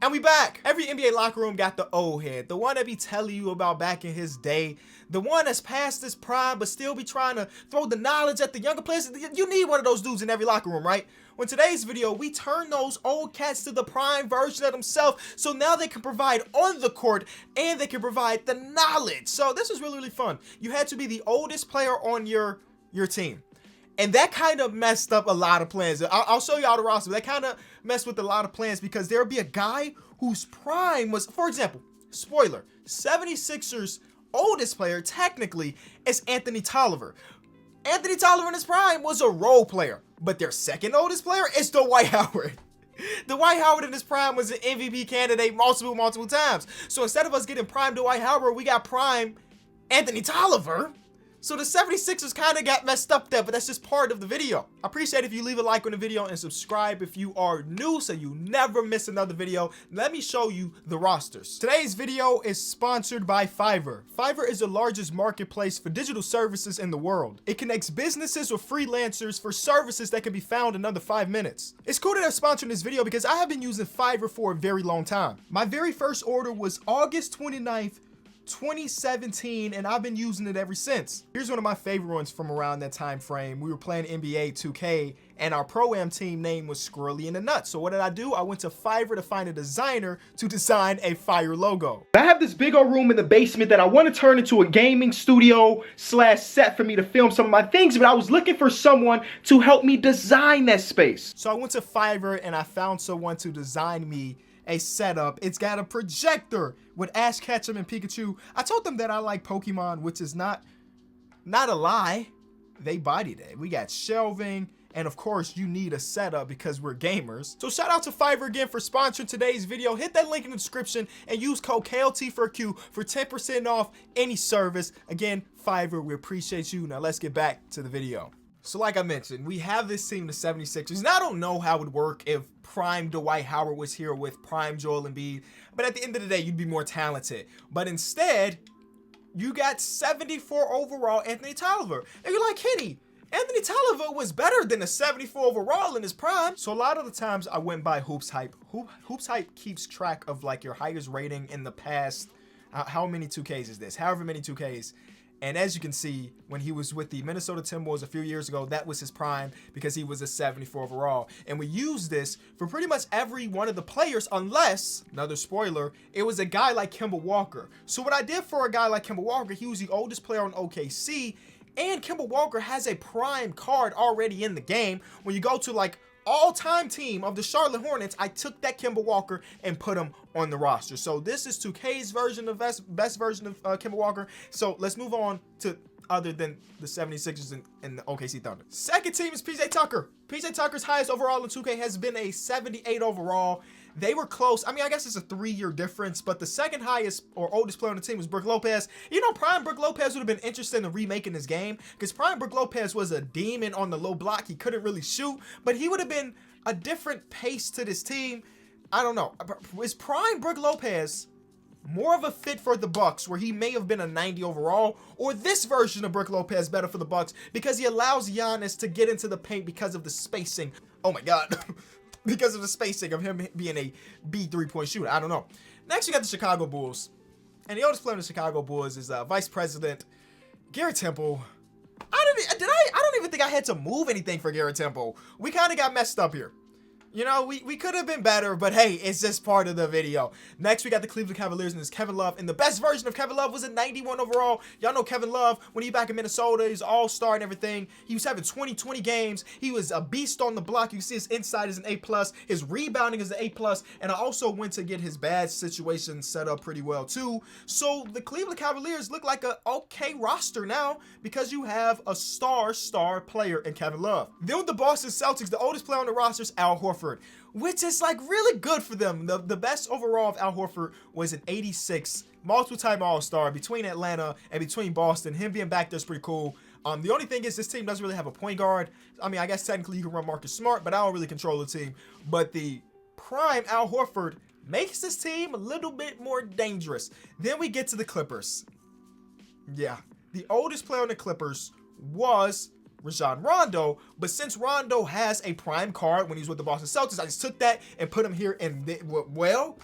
And we back. Every NBA locker room got the old head, the one that be telling you about back in his day, the one that's past his prime but still be trying to throw the knowledge at the younger players. You need one of those dudes in every locker room, right? Well, in today's video, we turn those old cats to the prime version of themselves, so now they can provide on the court and they can provide the knowledge. So this is really, really fun. You had to be the oldest player on your team. And that kind of messed up a lot of plans. I'll show y'all the roster. That kind of messed with a lot of plans because there'll be a guy whose prime was, for example, spoiler, 76ers oldest player technically is Anthony Tolliver. Anthony Tolliver in his prime was a role player, but their second oldest player is Dwight Howard. Dwight Howard in his prime was an MVP candidate multiple times. So instead of us getting prime Dwight Howard, we got prime Anthony Tolliver. So the 76ers kind of got messed up there, but that's just part of the video. I appreciate if you leave a like on the video and subscribe if you are new so you never miss another video. Let me show you the rosters. Today's video is sponsored by Fiverr. Fiverr is the largest marketplace for digital services in the world. It connects businesses with freelancers for services that can be found in under 5 minutes. It's cool that they're sponsoring this video because I have been using Fiverr for a very long time. My very first order was August 29th, 2017, and I've been using it ever since. Here's one of my favorite ones from around that time frame. We were playing NBA 2K and our Pro-Am team name was Squirrely in the Nuts. So what did I do? I went to Fiverr to find a designer to design a fire logo. I have this big old room in the basement that I want to turn into a gaming studio / set for me to film some of my things, but I was looking for someone to help me design that space. So I went to Fiverr and I found someone to design me a setup. It's got a projector with Ash Ketchum and Pikachu. I told them that I like Pokemon, which is not a lie. They bodied it. We got shelving, and of course you need a setup because we're gamers. So shout out to Fiverr again for sponsoring today's video. Hit that link in the description and use code KLT4Q for 10% off any service. Again, Fiverr, we appreciate you. Now let's get back to the video. So like I mentioned, we have this team, the 76ers. Now I don't know how it would work if prime Dwight Howard was here with prime Joel Embiid, but at the end of the day, you'd be more talented. But instead, you got 74 overall Anthony Tolliver. And you're like, Kenny, Anthony Tolliver was better than a 74 overall in his prime. So a lot of the times I went by Hoops Hype. Hoops Hype keeps track of like your highest rating in the past. How many 2Ks is this? However many 2Ks. And as you can see, when he was with the Minnesota Timberwolves a few years ago, that was his prime because he was a 74 overall. And we used this for pretty much every one of the players, unless, another spoiler, it was a guy like Kemba Walker. So what I did for a guy like Kemba Walker, he was the oldest player on OKC, and Kemba Walker has a prime card already in the game. When you go to like all-time team of the Charlotte Hornets, I took that Kemba Walker and put him on the roster. So this is 2K's version of best version of Kemba Walker. So let's move on to other than the 76ers and the OKC Thunder. Second team is PJ Tucker. PJ Tucker's highest overall in 2K has been a 78 overall. They were close. I mean, I guess it's a 3-year difference, but the second highest or oldest player on the team was Brook Lopez. You know, prime Brook Lopez would have been interested in remaking this game because prime Brook Lopez was a demon on the low block. He couldn't really shoot, but he would have been a different pace to this team. I don't know. Is prime Brook Lopez more of a fit for the Bucks, where he may have been a 90 overall, or this version of Brook Lopez better for the Bucks because he allows Giannis to get into the paint because of the spacing? Oh my God. Because of the spacing of him being a B 3-point shooter. I don't know. Next, we got the Chicago Bulls. And the oldest player in the Chicago Bulls is Vice President Garrett Temple. I don't even think I had to move anything for Garrett Temple. We kind of got messed up here. You know, we could have been better, but hey, it's just part of the video. Next, we got the Cleveland Cavaliers, and it's Kevin Love. And the best version of Kevin Love was a 91 overall. Y'all know Kevin Love, when he back in Minnesota, he's all-star and everything. He was having 20 games. He was a beast on the block. You see his inside is an A+. His rebounding is an A+. And I also went to get his bad situation set up pretty well, too. So the Cleveland Cavaliers look like a okay roster now because you have a star player in Kevin Love. Then with the Boston Celtics, the oldest player on the roster is Al Horford, which is like really good for them. The best overall of Al Horford was an 86, multiple-time All-Star between Atlanta and between Boston. Him being back there is pretty cool. The only thing is this team doesn't really have a point guard. I mean, I guess technically you can run Marcus Smart, but I don't really control the team. But the prime Al Horford makes this team a little bit more dangerous. Then we get to the Clippers. Yeah, the oldest player on the Clippers was Rajon Rondo, but since Rondo has a prime card when he's with the Boston Celtics, I just took that and put him here. And well,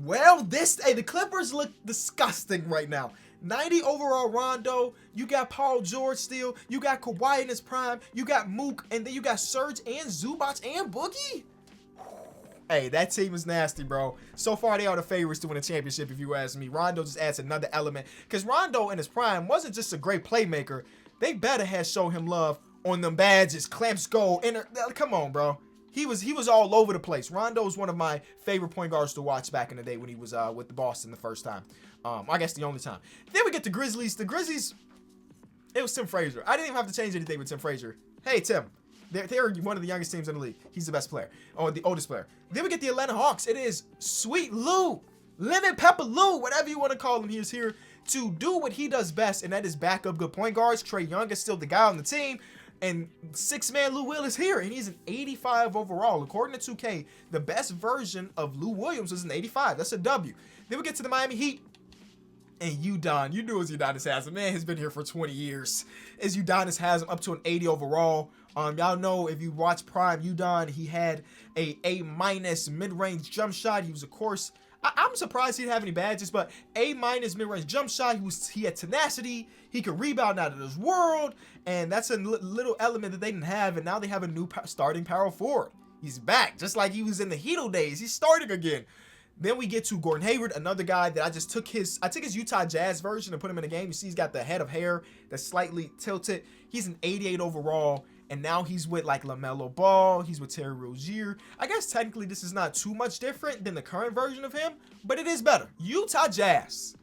Well, the Clippers look disgusting right now. 90 overall Rondo. You got Paul George still. You got Kawhi in his prime. You got Mook, and then you got Serge and Zubac and Boogie. Hey, that team is nasty, bro. So far, they are the favorites to win a championship, if you ask me. Rondo just adds another element. Because Rondo in his prime wasn't just a great playmaker. They better have shown him love on them badges, clamps goal. Come on, bro. He was all over the place. Rondo was one of my favorite point guards to watch back in the day when he was with the Boston the first time. I guess the only time. Then we get the Grizzlies. The Grizzlies, it was Tim Frazier. I didn't even have to change anything with Tim Frazier. Hey, Tim. They're one of the youngest teams in the league. He's the best player, or the oldest player. Then we get the Atlanta Hawks. It is Sweet Lou, Lemon Pepper Lou, whatever you want to call him. He is here to do what he does best, and that is back up good point guards. Trae Young is still the guy on the team, and six-man Lou Will is here, and he's an 85 overall. According to 2K, the best version of Lou Williams was an 85. That's a W. Then we get to the Miami Heat. And Udonis, you knew it was Udonis Haslam. Man has been here for 20 years. Is Udonis Haslam up to an 80 overall. Y'all know if you watch Prime Udon, he had a A- mid-range jump shot. He was, of course, I'm surprised he didn't have any badges, but A- mid-range jump shot. He had tenacity. He could rebound out of this world, and that's a little element that they didn't have. And now they have a new starting power forward. He's back, just like he was in the Hedo days. He's starting again. Then we get to Gordon Hayward, another guy that I took his Utah Jazz version and put him in a game. You see he's got the head of hair that's slightly tilted. He's an 88 overall, and now he's with like LaMelo Ball. He's with Terry Rozier. I guess technically this is not too much different than the current version of him, but it is better. Utah Jazz.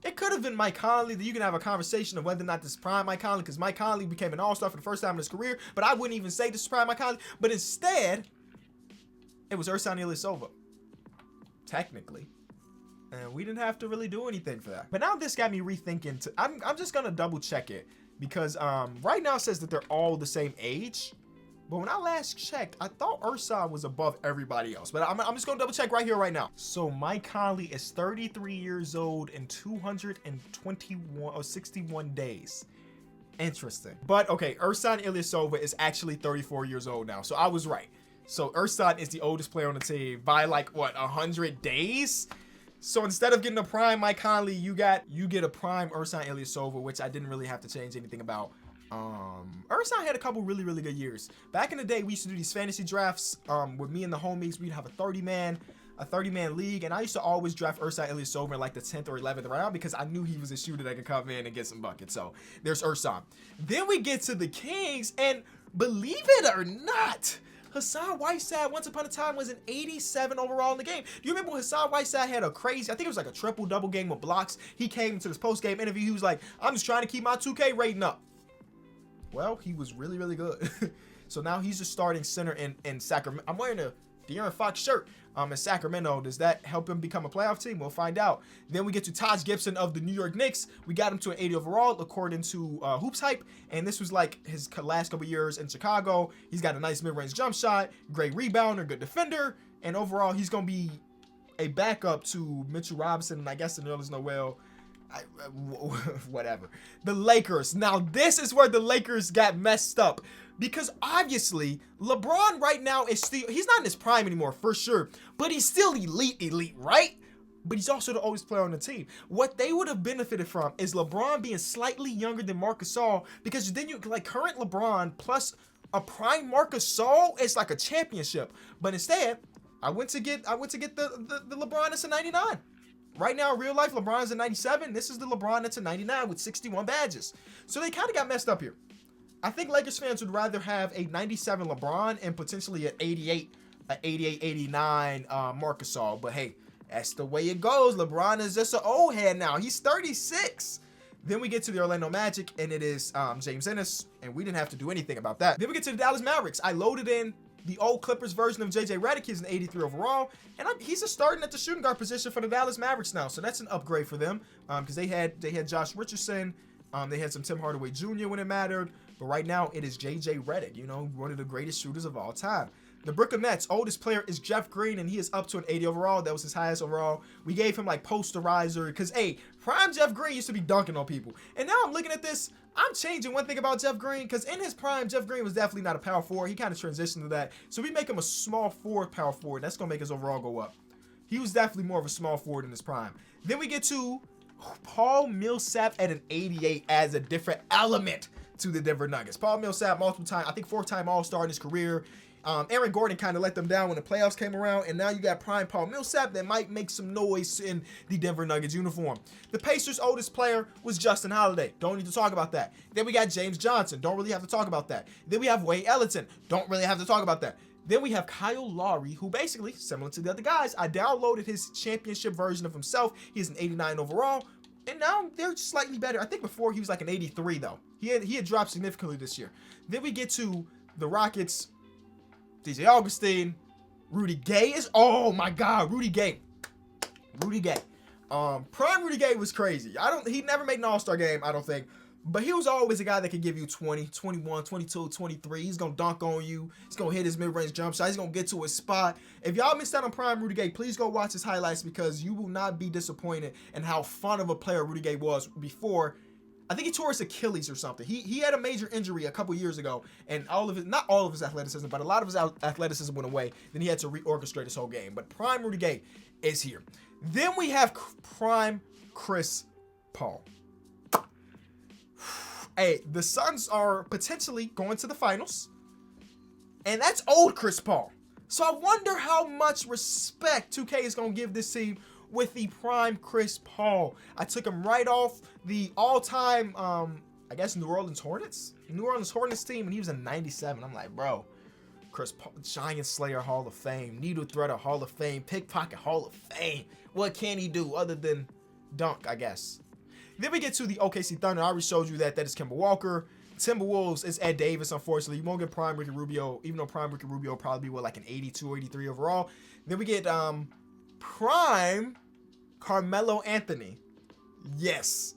It could have been Mike Conley. That you can have a conversation of whether or not this is prime Mike Conley, because Mike Conley became an all-star for the first time in his career, but I wouldn't even say this is prime Mike Conley. But instead, it was Ersan Ilyasova. Technically, and we didn't have to really do anything for that. But now this got me rethinking. I'm just gonna double check it, because right now it says that they're all the same age, but when I last checked, I thought Ersan was above everybody else. But I'm just gonna double check right here, right now. So Mike Conley is 33 years old and 221 or 61 days. Interesting. But okay, Ersan Ilyasova is actually 34 years old now, so I was right. So Ersan is the oldest player on the team by like what, 100 days? So instead of getting a prime Mike Conley, you get a prime Ersan Ilyasova, which I didn't really have to change anything about. Ersan had a couple really good years. Back in the day, we used to do these fantasy drafts with me and the homies. We'd have a 30-man league, and I used to always draft Ersan Ilyasova in like the 10th or 11th round because I knew he was a shooter that could come in and get some buckets. So there's Ersan. Then we get to the Kings, and believe it or not, Hassan Whiteside once upon a time was an 87 overall in the game. Do you remember when Hassan Whiteside had a crazy, I think it was like a triple-double game with blocks? He came to this post-game interview. He was like, I'm just trying to keep my 2K rating up. Well, he was really good. So now he's just starting center in Sacramento. I'm wearing a De'Aaron Fox shirt in Sacramento. Does that help him become a playoff team? We'll find out. Then we get to Taj Gibson of the New York Knicks. We got him to an 80 overall according to Hoops Hype, and this was like his last couple years in Chicago. He's got a nice mid-range jump shot, great rebounder, good defender, and overall he's going to be a backup to Mitchell Robinson, and I guess the Nerlens Noel. Whatever. The Lakers. Now this is where the Lakers got messed up, because obviously LeBron right now is still, he's not in his prime anymore for sure, but he's still elite, right? But he's also the oldest player on the team. What they would have benefited from is LeBron being slightly younger than Marc Gasol, because then you like current LeBron plus a prime Marc Gasol, it's like a championship. But instead, I went to get the LeBron that's a 99. Right now, real life, LeBron is a 97. This is the LeBron that's a 99 with 61 badges. So they kind of got messed up here. I think Lakers fans would rather have a 97 LeBron and potentially an 88, 89 Marc Gasol. But hey, that's the way it goes. LeBron is just an old head now. He's 36. Then we get to the Orlando Magic, and it is James Ennis, and we didn't have to do anything about that. Then we get to the Dallas Mavericks. I loaded in the old Clippers version of JJ Redick. He's an 83 overall, and he's just starting at the shooting guard position for the Dallas Mavericks now. So that's an upgrade for them, because they had Josh Richardson, they had some Tim Hardaway Jr. when it mattered, but right now it is JJ Redick, you know, one of the greatest shooters of all time. The Brooklyn Nets oldest player is Jeff Green, and he is up to an 80 overall. That was his highest overall. We gave him like posterizer because, hey, prime Jeff Green used to be dunking on people. And now I'm looking at this, I'm changing one thing about Jeff Green, because in his prime, Jeff Green was definitely not a power forward. He kind of transitioned to that. So we make him a small forward power forward. That's going to make his overall go up. He was definitely more of a small forward in his prime. Then we get to Paul Millsap at an 88 as a different element to the Denver Nuggets. Paul Millsap, multiple time, I think 4-time All-Star in his career. Aaron Gordon kind of let them down when the playoffs came around, and now you got prime Paul Millsap that might make some noise in the Denver Nuggets uniform. The Pacers' oldest player was Justin Holiday. Don't need to talk about that. Then we got James Johnson. Don't really have to talk about that. Then we have Wade Ellington. Don't really have to talk about that. Then we have Kyle Lowry, who basically, similar to the other guys, I downloaded his championship version of himself. He's an 89 overall, and now they're slightly better. I think before he was like an 83, though. He had dropped significantly this year. Then we get to the Rockets. DJ Augustine, Rudy Gay is, oh my God, Rudy Gay. Prime Rudy Gay was crazy. He never made an All-Star game, I don't think, but he was always a guy that could give you 20, 21, 22, 23. He's going to dunk on you. He's going to hit his mid-range jump shot. He's going to get to his spot. If y'all missed out on Prime Rudy Gay, please go watch his highlights because you will not be disappointed in how fun of a player Rudy Gay was before. I think he tore his Achilles or something. He had a major injury a couple years ago, and not all of his athleticism, but a lot of his athleticism went away. Then he had to reorchestrate his whole game. But prime Rudy Gay is here. Then we have prime Chris Paul. Hey, the Suns are potentially going to the finals, and that's old Chris Paul. So I wonder how much respect 2K is going to give this team with the prime Chris Paul. I took him right off the all-time, I guess, New Orleans Hornets team, and he was a 97. I'm like, bro, Chris Paul, Giant Slayer Hall of Fame, Needle Threader Hall of Fame, Pickpocket Hall of Fame. What can he do other than dunk, I guess? Then we get to the OKC Thunder. I already showed you that is Kemba Walker. Timberwolves is Ed Davis, unfortunately. You won't get prime Ricky Rubio, even though prime Ricky Rubio will probably be, like an 82, 83 overall. Then we get, prime Carmelo Anthony. Yes,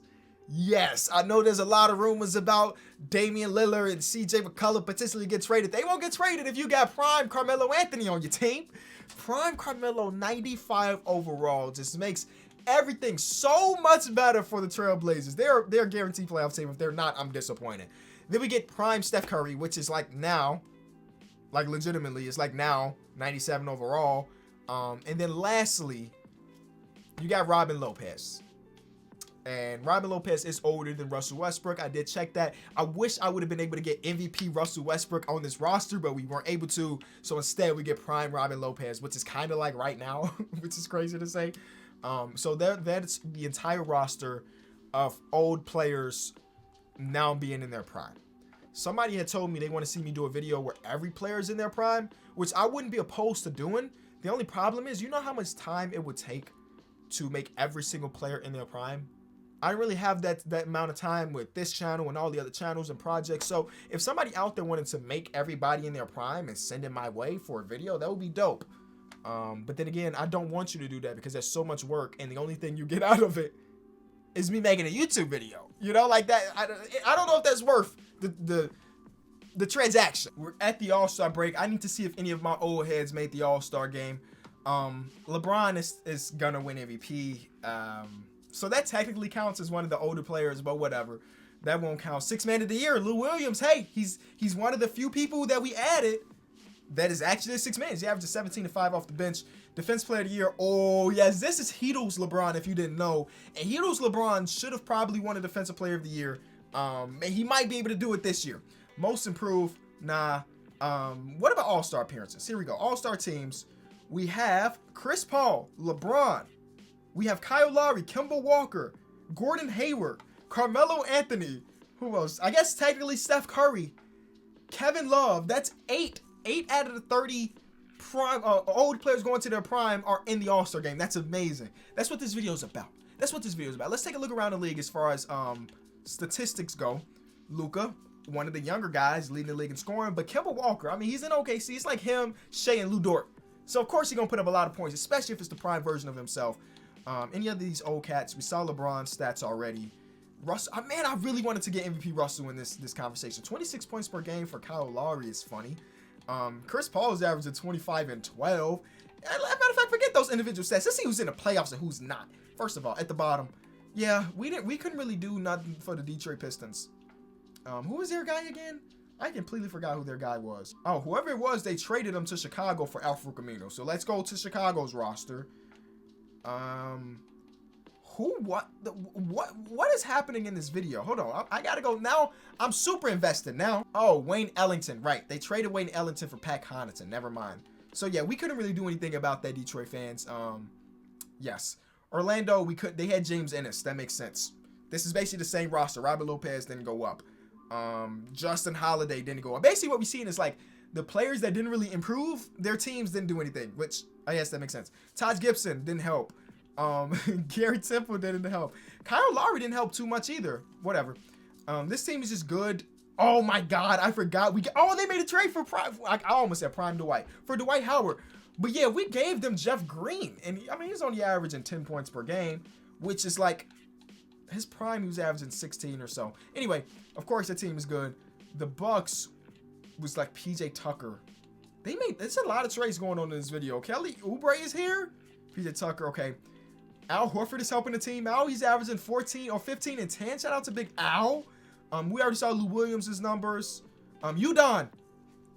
I know there's a lot of rumors about Damian Lillard and CJ McCollum potentially get traded. They won't get traded if you got prime Carmelo Anthony on your team. Prime Carmelo 95 overall just makes everything so much better for the Trailblazers. They're a guaranteed playoff team. If they're not, I'm disappointed. Then we get prime Steph Curry, which is like now, like legitimately, it's like now 97 overall. And then lastly, you got Robin Lopez. And Robin Lopez is older than Russell Westbrook. I did check that. I wish I would have been able to get MVP Russell Westbrook on this roster, but we weren't able to. So instead, we get prime Robin Lopez, which is kind of like right now, which is crazy to say. So that's the entire roster of old players now being in their prime. Somebody had told me they want to see me do a video where every player is in their prime, which I wouldn't be opposed to doing. The only problem is, you know how much time it would take to make every single player in their prime? I don't really have that amount of time with this channel and all the other channels and projects. So if somebody out there wanted to make everybody in their prime and send it my way for a video, that would be dope. But then again, I don't want you to do that because there's so much work, and the only thing you get out of it is me making a YouTube video. You know, like that. I don't know if that's worth the transaction. We're at the All-Star break. I need to see if any of my old heads made the All-Star game. LeBron is gonna win MVP. So that technically counts as one of the older players, but whatever. That won't count. Sixth man of the year, Lou Williams. Hey, he's one of the few people that we added that is actually a sixth man. He averages 17 and 5 off the bench. Defense player of the year. Oh, yes, this is Hedo's LeBron, if you didn't know. And Hedo's LeBron should have probably won a defensive player of the year. And he might be able to do it this year. Most improved, nah. What about all-star appearances? Here we go. All-star teams. We have Chris Paul, LeBron. We have Kyle Lowry, Kemba Walker, Gordon Hayward, Carmelo Anthony. Who else? I guess technically Steph Curry, Kevin Love. That's 8 out of the 30 prime old players going to their prime are in the All-Star game. That's amazing. That's what this video is about. Let's take a look around the league as far as statistics go. Luka, one of the younger guys leading the league in scoring, but Kemba Walker, I mean, he's in OKC. It's like him, Shea, and Lou Dort. So of course he's gonna put up a lot of points, especially if it's the prime version of himself. Any of these old cats, we saw LeBron's stats already. Russell, man, I really wanted to get MVP Russell in this conversation. 26 points per game for Kyle Lowry is funny. Chris Paul is averaging 25 and 12. Matter of fact, forget those individual stats. Let's see who's in the playoffs and who's not. First of all, at the bottom, yeah, we couldn't really do nothing for the Detroit Pistons. Who was their guy again? I completely forgot who their guy was. Oh, whoever it was, they traded him to Chicago for Al Camino. So let's go to Chicago's roster. What is happening in this video? Hold on, I gotta go now. I'm super invested now. Oh, Wayne Ellington, right? They traded Wayne Ellington for Pat Connaughton. Never mind. So yeah, we couldn't really do anything about that, Detroit fans. Yes, Orlando, they had James Ennis. That makes sense. This is basically the same roster. Robert Lopez didn't go up. Justin Holiday didn't go up. Basically, what we've seen is like the players that didn't really improve, their teams didn't do anything. Which I guess that makes sense. Taj Gibson didn't help. Gary Temple didn't help. Kyle Lowry didn't help too much either. Whatever. This team is just good. Oh my God, I forgot. They made a trade for Prime. I almost said Prime Dwight for Dwight Howard. But yeah, we gave them Jeff Green, and I mean he's only averaging 10 points per game, which is like his prime. He was averaging 16 or so. Anyway, of course the team is good. The Bucks was like PJ Tucker. There's a lot of trades going on in this video. Kelly Oubre is here. PJ Tucker, okay. Al Horford is helping the team out. He's averaging 14 or 15 and 10. Shout out to Big Al. We already saw Lou Williams' numbers. Udon,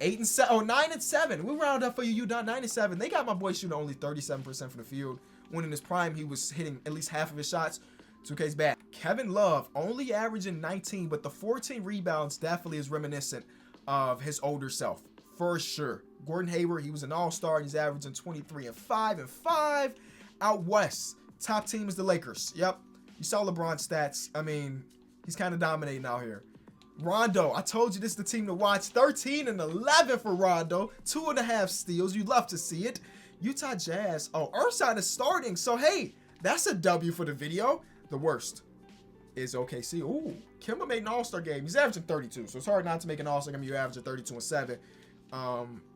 9 and 7. We round up for you, Udon, 9 and 7. They got my boy shooting only 37% from the field. When in his prime, he was hitting at least half of his shots. 2K's bad. Kevin Love only averaging 19, but the 14 rebounds definitely is reminiscent of his older self, for sure. Gordon Hayward, he was an all-star. He's averaging 23 and 5. Out west, top team is the Lakers. Yep. You saw LeBron's stats. I mean, he's kind of dominating out here. Rondo, I told you this is the team to watch. 13 and 11 for Rondo. 2.5 steals. You'd love to see it. Utah Jazz. Oh, Earthside is starting. So, hey, that's a W for the video. The worst is OKC. Ooh, Kemba made an all-star game. He's averaging 32. So, it's hard not to make an all-star game. You average 32 and 7.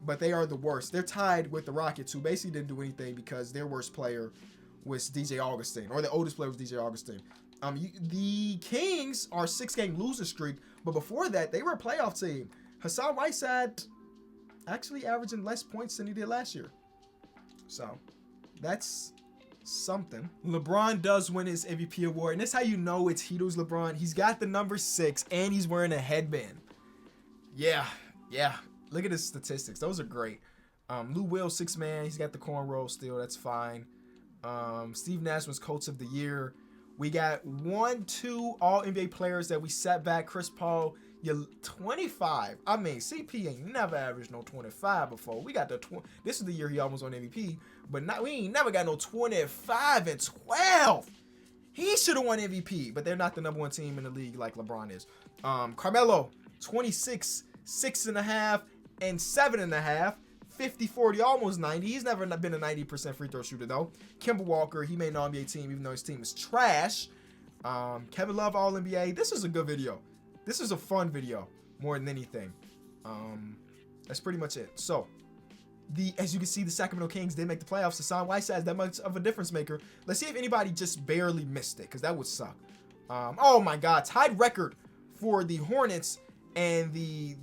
But they are the worst. They're tied with the Rockets, who basically didn't do anything because their worst player was DJ Augustine, or the oldest player was DJ Augustine. The Kings are 6-game losing streak, but before that, they were a playoff team. Hassan Whiteside actually averaging less points than he did last year. So, that's something. LeBron does win his MVP award, and that's how you know it's Hedo's LeBron. He's got the number 6, and he's wearing a headband. Yeah. Look at his statistics. Those are great. Lou Will, 6-man. He's got the cornrow still. That's fine. Steve Nash was coach of the year. We got 2 all-NBA players that we sat back. Chris Paul, 25. I mean, CP ain't never averaged no 25 before. We got this is the year he almost won MVP, but we ain't never got no 25 and 12. He should have won MVP, but they're not the number 1 team in the league like LeBron is. Carmelo, 26, 6.5, and 7.5. 50, 40, almost 90. He's never been a 90% free throw shooter, though. Kemba Walker, he made an All-NBA team, even though his team is trash. Kevin Love, All-NBA. This is a good video. This is a fun video, more than anything. That's pretty much it. So, as you can see, the Sacramento Kings did make the playoffs. Hassan Whiteside is that much of a difference maker. Let's see if anybody just barely missed it, because that would suck. Oh, my God. Tied record for the Hornets and the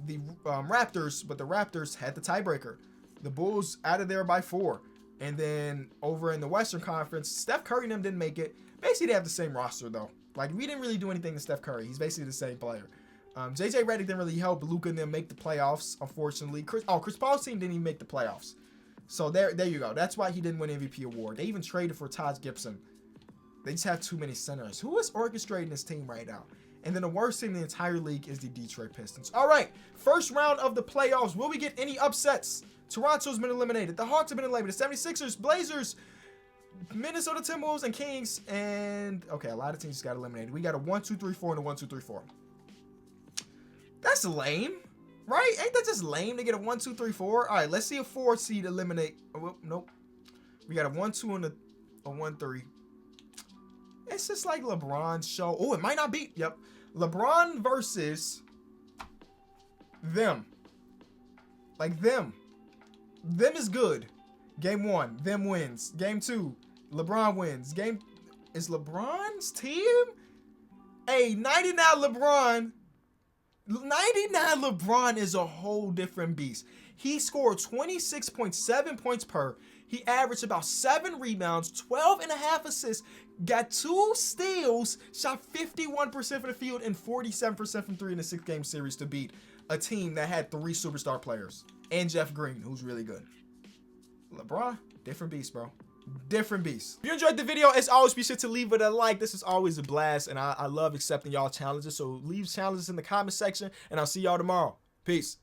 Raptors, but the Raptors had the tiebreaker. The Bulls out of there by 4. And then over in the Western Conference, Steph Curry and them didn't make it. Basically, they have the same roster, though. Like, we didn't really do anything to Steph Curry. He's basically the same player. JJ Redick didn't really help Luka and them make the playoffs, unfortunately. Chris Paul's team didn't even make the playoffs. So there you go. That's why he didn't win MVP award. They even traded for Taj Gibson. They just have too many centers. Who is orchestrating this team right now? And then the worst team in the entire league is the Detroit Pistons. All right, first round of the playoffs. Will we get any upsets? Toronto's been eliminated. The Hawks have been eliminated. The 76ers, Blazers, Minnesota Timberwolves, and Kings. And, okay, a lot of teams just got eliminated. We got a 1-2-3-4 and a 1-2-3-4. That's lame, right? Ain't that just lame to get a 1-2-3-4? All right, let's see a 4 seed eliminate. Oh, nope. We got a 1-2 and a 1-3. It's just like LeBron's show. Oh, it might not be. Yep. LeBron versus them. Like them. Them is good. Game 1, them wins. Game 2, LeBron wins. Is LeBron's team? Hey, 99 LeBron. 99 LeBron is a whole different beast. He scored 26.7 points per. He averaged about 7 rebounds, 12.5 assists, got 2 steals, shot 51% from the field, and 47% from 3 in a 6-game series to beat a team that had 3 superstar players. And Jeff Green, who's really good. LeBron, different beast, bro. different beast. If you enjoyed the video, as always, be sure to leave it a like. This is always a blast, and I love accepting y'all challenges. So leave challenges in the comment section, and I'll see y'all tomorrow. Peace.